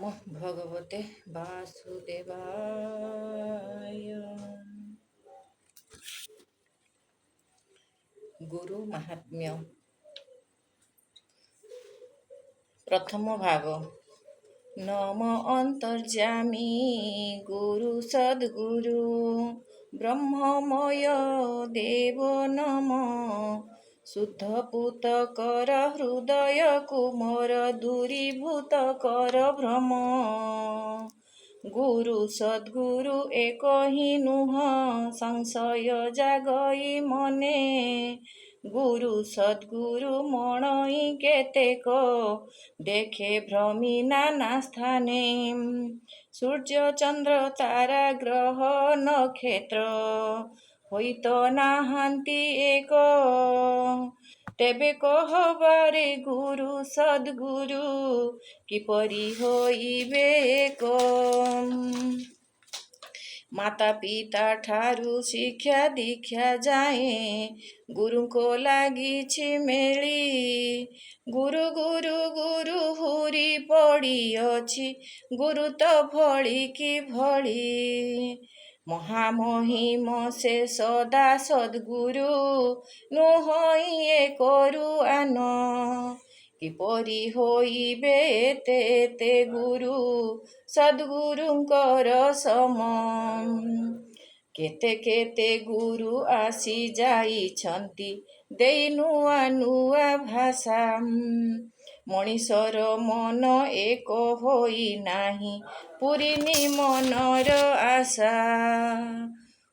नमो भगवते वासुदेवाय। गुरु महात्म्य प्रथम भाग। नम अंतर्जामी गुरु सद्गुरु ब्रह्ममय देव नम। शुद्ध पूत कर हृदय कुमर दूरीभूत कर भ्रम। गुरु सद्गुरु एक ही नुह संशय जागई मने। गुरु सद्गुरु मणई केतेक देखे भ्रमी नाना स्थाने। सूर्य चंद्र तारा ग्रह नक्षत्र होइत नाहांती एक। तेबे कहबारे गुरु सद्गुरु किपरि होइबे एक। माता पिता ठारू शिक्षा दीक्षा जाए गुरु को लागिछि मेली। गुरु गुरु गुरु हुरी पड़ी अछि गुरु तो भली कि भली। महामहिम से सदा सद्गुरु नुहइए करू आन। किपरि होइबे एते एते गुरु सद्गुरुंकर सम। केते केते गुरु आसी जाइछन्ति देई नुआ नुआ भाषा। मଣିଷର मन एक होई नाही पुरिनी मनर आशा।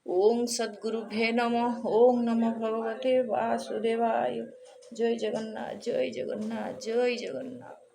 ओम सद्गुरुभ्ये नमः। ओम नमो भगवते वासुदेवाय। जय जगन्नाथ जय जगन्नाथ जय जगन्नाथ।